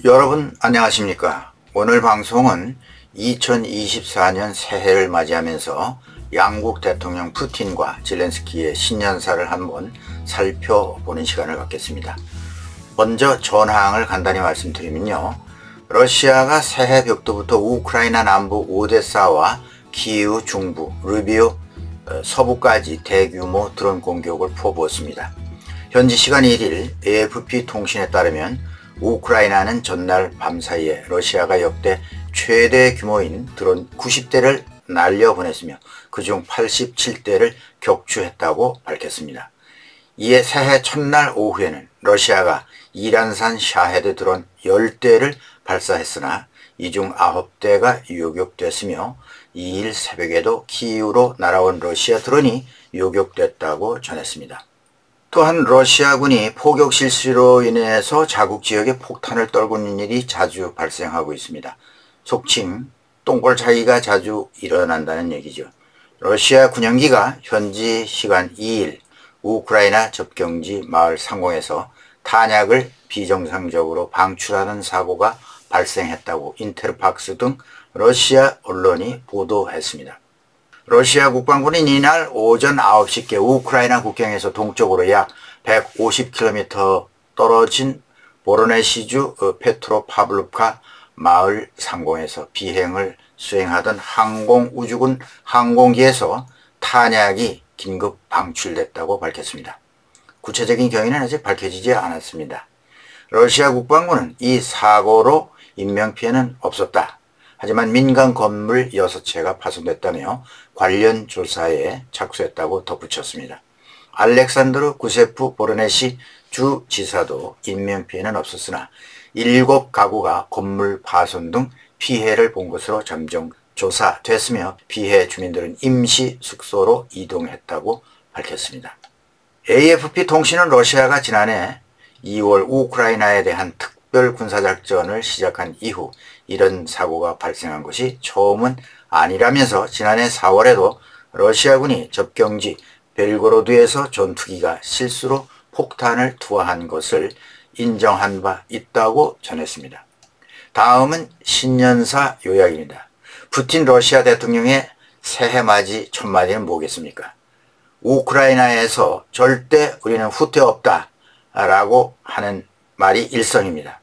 여러분 안녕하십니까? 오늘 방송은 2024년 새해를 맞이하면서 양국 대통령 푸틴과 젤렌스키의 신년사를 한번 살펴보는 시간을 갖겠습니다. 먼저 전황을 간단히 말씀드리면요. 러시아가 새해 벽두부터 우크라이나 남부 오데사와 키이우 중부, 르비오 서부까지 대규모 드론 공격을 퍼부었습니다. 현지 시간 1일 AFP 통신에 따르면 우크라이나는 전날 밤사이에 러시아가 역대 최대 규모인 드론 90대를 날려보냈으며 그중 87대를 격추했다고 밝혔습니다. 이에 새해 첫날 오후에는 러시아가 이란산 샤헤드 드론 10대를 발사했으나 이 중 9대가 요격됐으며 2일 새벽에도 키이우로 날아온 러시아 드론이 요격됐다고 전했습니다. 또한 러시아군이 포격 실수로 인해서 자국 지역에 폭탄을 떨구는 일이 자주 발생하고 있습니다. 속칭 똥골차기가 자주 일어난다는 얘기죠. 러시아 군용기가 현지 시간 2일 우크라이나 접경지 마을 상공에서 탄약을 비정상적으로 방출하는 사고가 발생했다고 인터팍스 등 러시아 언론이 보도했습니다. 러시아 국방부는 이날 오전 9시께 우크라이나 국경에서 동쪽으로 약 150km 떨어진 보로네시주 페트로파블루카 마을 상공에서 비행을 수행하던 항공우주군 항공기에서 탄약이 긴급 방출됐다고 밝혔습니다. 구체적인 경위는 아직 밝혀지지 않았습니다. 러시아 국방부는 이 사고로 인명피해는 없었다. 하지만 민간 건물 6채가 파손됐다며 관련 조사에 착수했다고 덧붙였습니다. 알렉산드르 구세프 보르네시 주지사도 인명피해는 없었으나 7가구가 건물 파손 등 피해를 본 것으로 잠정 조사됐으며 피해 주민들은 임시 숙소로 이동했다고 밝혔습니다. AFP 통신은 러시아가 지난해 2월 우크라이나에 대한 특별 군사작전을 시작한 이후 이런 사고가 발생한 것이 처음은 아니라면서 지난해 4월에도 러시아군이 접경지 벨고로드에서 전투기가 실수로 폭탄을 투하한 것을 인정한 바 있다고 전했습니다. 다음은 신년사 요약입니다. 푸틴 러시아 대통령의 새해 맞이 첫마디는 뭐겠습니까? 우크라이나에서 절대 우리는 후퇴 없다 라고 하는 말이 일성입니다.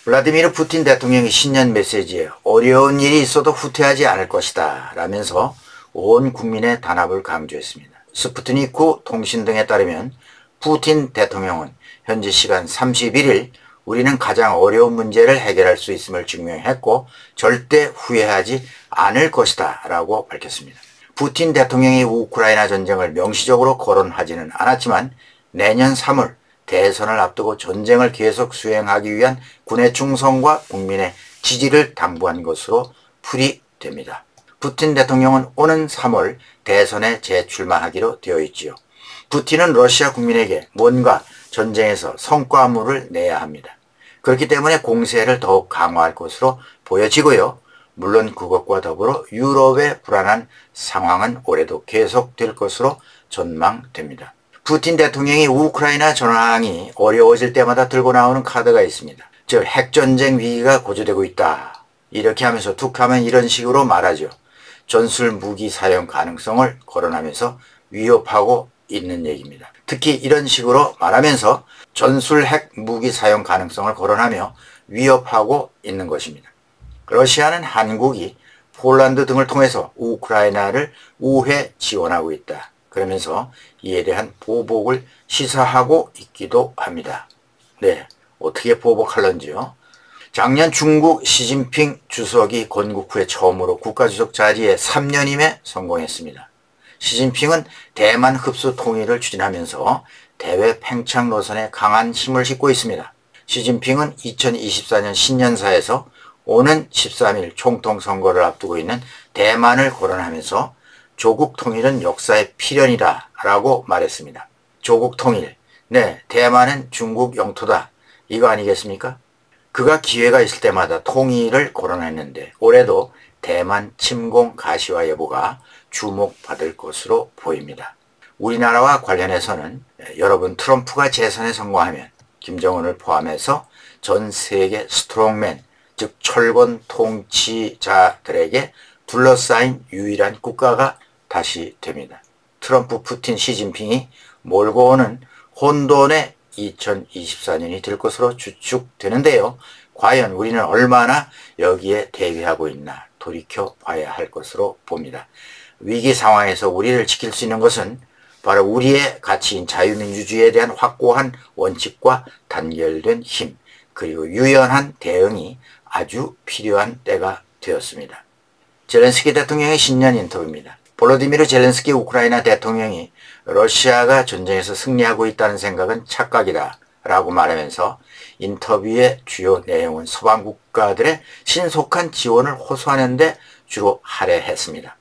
블라디미르 푸틴 대통령의 신년 메시지에 어려운 일이 있어도 후퇴하지 않을 것이다 라면서 온 국민의 단합을 강조했습니다. 스푸트니크 통신 등에 따르면 푸틴 대통령은 현지 시간 31일 우리는 가장 어려운 문제를 해결할 수 있음을 증명했고 절대 후회하지 않을 것이다 라고 밝혔습니다. 푸틴 대통령이 우크라이나 전쟁을 명시적으로 거론하지는 않았지만 내년 3월 대선을 앞두고 전쟁을 계속 수행하기 위한 군의 충성과 국민의 지지를 당부한 것으로 풀이됩니다. 푸틴 대통령은 오는 3월 대선에 재출마하기로 되어 있지요. 푸틴은 러시아 국민에게 뭔가 전쟁에서 성과물을 내야 합니다. 그렇기 때문에 공세를 더욱 강화할 것으로 보여지고요. 물론 그것과 더불어 유럽의 불안한 상황은 올해도 계속될 것으로 전망됩니다. 푸틴 대통령이 우크라이나 전황이 어려워질 때마다 들고 나오는 카드가 있습니다. 즉 핵전쟁 위기가 고조되고 있다. 이렇게 하면서 툭하면 이런 식으로 말하죠. 전술 무기 사용 가능성을 거론하면서 위협하고 있는 얘기입니다. 특히 이런 식으로 말하면서 전술 핵 무기 사용 가능성을 거론하며 위협하고 있는 것입니다. 러시아는 한국이 폴란드 등을 통해서 우크라이나를 우회 지원하고 있다. 그러면서 이에 대한 보복을 시사하고 있기도 합니다. 네, 어떻게 보복할런지요? 작년 중국 시진핑 주석이 건국 후에 처음으로 국가주석 자리에 3년임에 성공했습니다. 시진핑은 대만 흡수 통일을 추진하면서 대외 팽창 노선에 강한 힘을 싣고 있습니다. 시진핑은 2024년 신년사에서 오는 13일 총통 선거를 앞두고 있는 대만을 거론하면서 조국 통일은 역사의 필연이다 라고 말했습니다. 조국 통일, 네, 대만은 중국 영토다 이거 아니겠습니까? 그가 기회가 있을 때마다 통일을 거론했는데 올해도 대만 침공 가시화 여부가 주목받을 것으로 보입니다. 우리나라와 관련해서는 여러분 트럼프가 재선에 성공하면 김정은을 포함해서 전 세계 스트롱맨, 즉 철권 통치자들에게 둘러싸인 유일한 국가가 다시 됩니다. 트럼프, 푸틴, 시진핑이 몰고 오는 혼돈의 2024년이 될 것으로 추측되는데요. 과연 우리는 얼마나 여기에 대비하고 있나 돌이켜봐야 할 것으로 봅니다. 위기 상황에서 우리를 지킬 수 있는 것은 바로 우리의 가치인 자유민주주의에 대한 확고한 원칙과 단결된 힘, 그리고 유연한 대응이 아주 필요한 때가 되었습니다. 젤렌스키 대통령의 신년 인터뷰입니다. 볼로디미르 젤렌스키 우크라이나 대통령이 러시아가 전쟁에서 승리하고 있다는 생각은 착각이다 라고 말하면서 인터뷰의 주요 내용은 서방 국가들의 신속한 지원을 호소하는 데 주로 할애했습니다.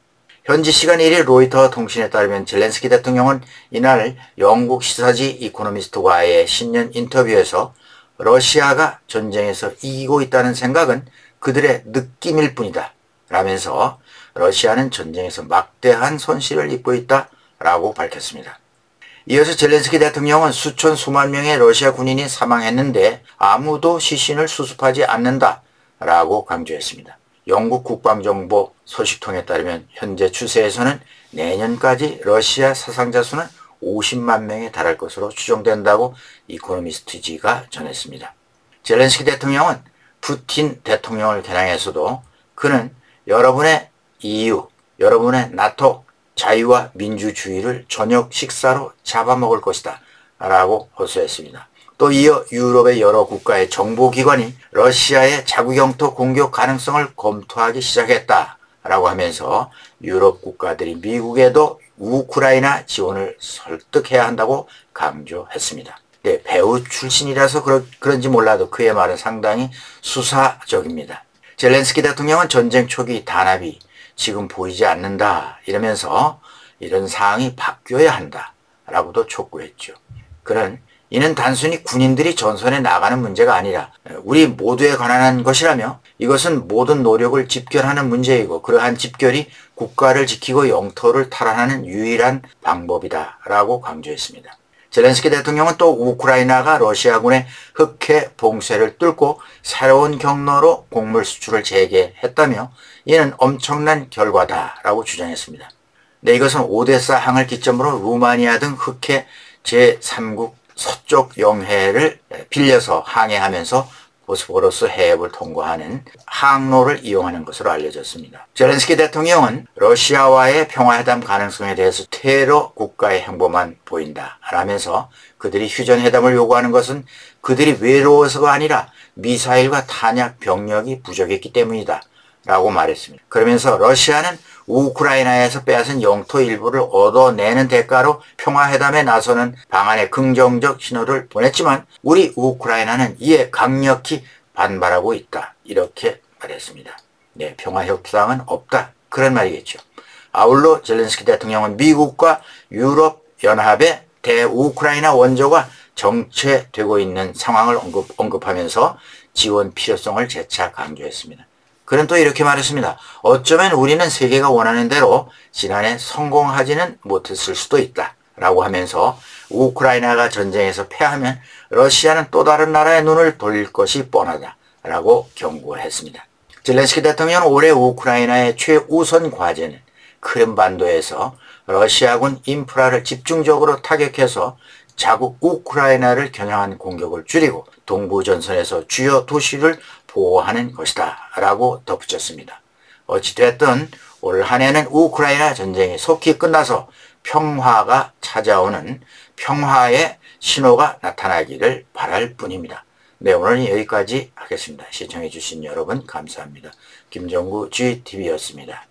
현지 시간 1일 로이터 통신에 따르면 젤렌스키 대통령은 이날 영국 시사지 이코노미스트와의 신년 인터뷰에서 러시아가 전쟁에서 이기고 있다는 생각은 그들의 느낌일 뿐이다 라면서 러시아는 전쟁에서 막대한 손실을 입고 있다 라고 밝혔습니다. 이어서 젤렌스키 대통령은 수천 수만 명의 러시아 군인이 사망했는데 아무도 시신을 수습하지 않는다 라고 강조했습니다. 영국 국방정보 소식통에 따르면 현재 추세에서는 내년까지 러시아 사상자 수는 50만 명에 달할 것으로 추정된다고 이코노미스트지가 전했습니다. 젤렌스키 대통령은 푸틴 대통령을 겨냥해서도 그는 여러분의 EU, 여러분의 나토, 자유와 민주주의를 저녁 식사로 잡아먹을 것이다 라고 호소했습니다. 또 이어 유럽의 여러 국가의 정보기관이 러시아의 자국 영토 공격 가능성을 검토하기 시작했다 라고 하면서 유럽 국가들이 미국에도 우크라이나 지원을 설득해야 한다고 강조했습니다. 네, 배우 출신이라서 그런지 몰라도 그의 말은 상당히 수사적입니다. 젤렌스키 대통령은 전쟁 초기 단합이 지금 보이지 않는다 이러면서 이런 상황이 바뀌어야 한다 라고도 촉구했죠. 그는 이는 단순히 군인들이 전선에 나가는 문제가 아니라 우리 모두에 관한 것이라며 이것은 모든 노력을 집결하는 문제이고 그러한 집결이 국가를 지키고 영토를 탈환하는 유일한 방법이다 라고 강조했습니다. 젤렌스키 대통령은 또 우크라이나가 러시아군의 흑해 봉쇄를 뚫고 새로운 경로로 곡물 수출을 재개했다며 이는 엄청난 결과다라고 주장했습니다. 네, 이것은 오데사 항을 기점으로 루마니아 등 흑해 제3국 서쪽 영해를 빌려서 항해하면서 보스포러스 해협을 통과하는 항로를 이용하는 것으로 알려졌습니다. 젤렌스키 대통령은 러시아와의 평화회담 가능성에 대해서 테러 국가의 행보만 보인다 라면서 그들이 휴전회담을 요구하는 것은 그들이 외로워서가 아니라 미사일과 탄약 병력이 부족했기 때문이다 라고 말했습니다. 그러면서 러시아는 우크라이나에서 빼앗은 영토 일부를 얻어내는 대가로 평화회담에 나서는 방안에 긍정적 신호를 보냈지만 우리 우크라이나는 이에 강력히 반발하고 있다. 이렇게 말했습니다. 네, 평화협상은 없다. 그런 말이겠죠. 아울러 젤렌스키 대통령은 미국과 유럽연합의 대우크라이나 원조가 정체되고 있는 상황을 언급하면서 지원 필요성을 재차 강조했습니다. 그는 또 이렇게 말했습니다. 어쩌면 우리는 세계가 원하는 대로 지난해 성공하지는 못했을 수도 있다 라고 하면서 우크라이나가 전쟁에서 패하면 러시아는 또 다른 나라의 눈을 돌릴 것이 뻔하다 라고 경고했습니다. 젤렌스키 대통령은 올해 우크라이나의 최우선 과제는 크림반도에서 러시아군 인프라를 집중적으로 타격해서 자국 우크라이나를 겨냥한 공격을 줄이고 동부전선에서 주요 도시를 보호하는 것이다 라고 덧붙였습니다. 어찌됐든 올 한 해는 우크라이나 전쟁이 속히 끝나서 평화가 찾아오는 평화의 신호가 나타나기를 바랄 뿐입니다. 네, 오늘은 여기까지 하겠습니다. 시청해 주신 여러분 감사합니다. 김정구 GTV였습니다.